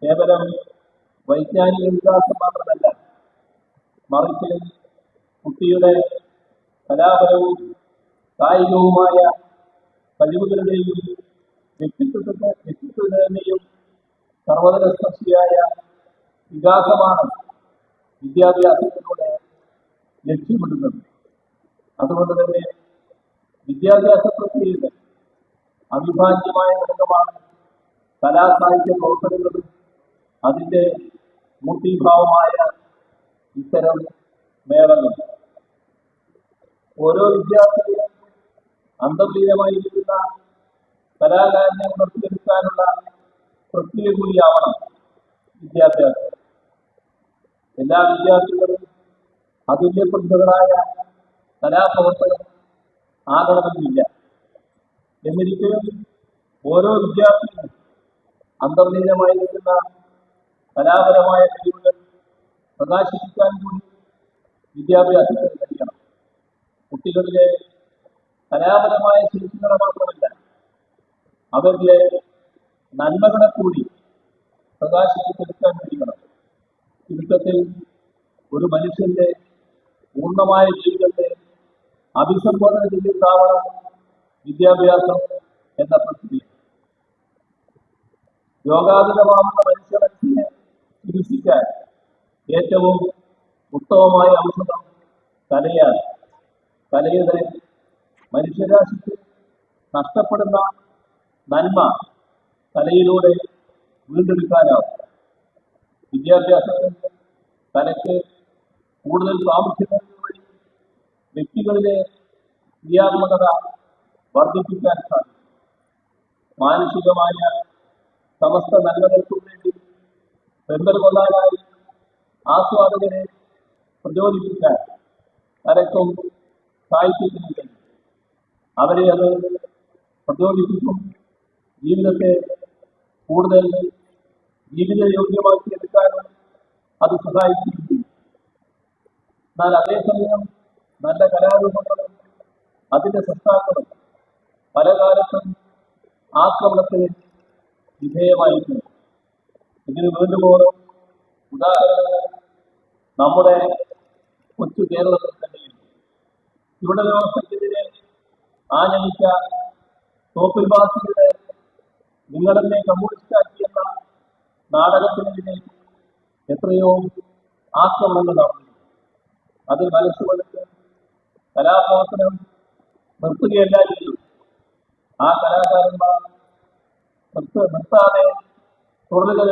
കേവലം വൈജ്ഞാനിക വികാസം മാത്രമല്ല, മറിച്ച് കുട്ടിയുടെ കലാപരവും കായികവുമായ കഴിവുകളുടെയും വ്യക്തിത്വത്തിന്റെയും സർവതല സ്പർശിയായ വികാസമാണ് വിദ്യാഭ്യാസത്തിലൂടെ ലക്ഷ്യമിടുന്നത്. അതുകൊണ്ട് തന്നെ വിദ്യാഭ്യാസ പ്രക്രിയയുടെ അവിഭാജ്യമായ ഘടകമാണ് കലാസാഹിത്യ പ്രവർത്തനങ്ങളും അതിൻ്റെ മൂർത്തീഭാവമായ ഇത്തരം മേളകൾ. ഓരോ വിദ്യാർത്ഥിയും അന്തർലീനമായിരിക്കുന്ന കലാകാരനെ ഉണർത്തിയെടുക്കാനുള്ള പ്രക്രിയ കൂടിയാവണം വിദ്യാഭ്യാസം. എല്ലാ വിദ്യാർത്ഥികളും അതുല്യപ്രതിഭകളായ കലാപ്രവർത്തകർ ആകണമെന്നില്ല. എന്നിരിക്കലും ഓരോ വിദ്യാർത്ഥിയും അന്തർലീനമായിരിക്കുന്ന കലാപരമായ കഴിവുകൾ പ്രകാശിപ്പിക്കാൻ കൂടി വിദ്യാഭ്യാസത്തിന് കഴിയണം. കുട്ടികളിലെ കലാപരമായ ശേഷികളെ മാത്രമല്ല, അവരിലെ നന്മകളെ കൂടി പ്രകാശിപ്പിച്ചെടുക്കാൻ കഴിയണം. ചുരുക്കത്തിൽ ഒരു മനുഷ്യന്റെ പൂർണ്ണമായ ജീവിതത്തെ അഭിസംബോധന ചെയ്യുന്നതാവണം വിദ്യാഭ്യാസം എന്ന പ്രക്രിയ. രോഗാതുരമാകുന്ന മനുഷ്യ മനസ്സിനെ ചികിത്സിക്കാൻ ഏറ്റവും ഉത്തമമായ ഔഷധം കലയാണ്. കലയുടെ മനുഷ്യരാശിക്ക് നഷ്ടപ്പെടുന്ന നന്മ കലയിലൂടെ വീണ്ടെടുക്കാനാവും. വിദ്യാഭ്യാസത്തിൽ കലയ്ക്ക് കൂടുതൽ പ്രാമുഖ്യം നൽകുന്ന വഴി വ്യക്തികളിലെ ക്രിയാത്മകത വർദ്ധിപ്പിക്കാൻ സാധിക്കും. മാനുഷികമായ സമസ്ത നന്മകൾക്കും വേണ്ടി വെമ്പൽ കൊള്ളാനായി ആസ്വാദകരെ പ്രചോദിപ്പിക്കാൻ കലയ്ക്കും സാഹിത്യത്തിനും കഴിയും. അവരെ അത് പ്രചോദിപ്പിക്കും, ജീവിതത്തെ കൂടുതൽ ജീവിതയോഗ്യമാക്കിയെടുക്കാനും അത് സഹായിക്കുകയും ചെയ്യും. എന്നാൽ അതേസമയം നല്ല കലാരൂപങ്ങളും അതിൻ്റെ സൃഷ്ടാക്കളും പല കാലത്തും ആക്രമണത്തിന് വിധേയമായിട്ടുണ്ട്. ഇതിന് വേണ്ടുപോലും ഉദാഹരണങ്ങൾ നമ്മുടെ കൊച്ചു കേരളത്തിൽ തന്നെയുണ്ട്. ഇവിടെ വ്യവസ്ഥയ്ക്കെതിരെ ആഞ്ഞടിച്ച തോപ്പിൽ ബാസിയുടെ നിങ്ങളെന്നെ കമ്മ്യൂണിസ്റ്റാക്കിയെന്ന നാടകത്തിനെതിരെ എത്രയോ ആക്രമണങ്ങൾ നടന്നു. അതിൽ മനസ്സുകൊടുത്ത് കലാപ്രവർത്തനം നിർത്തുകയല്ല ചെയ്തു. ആ കലാകാരന്മാർ നിർത്താതെ തുടരുക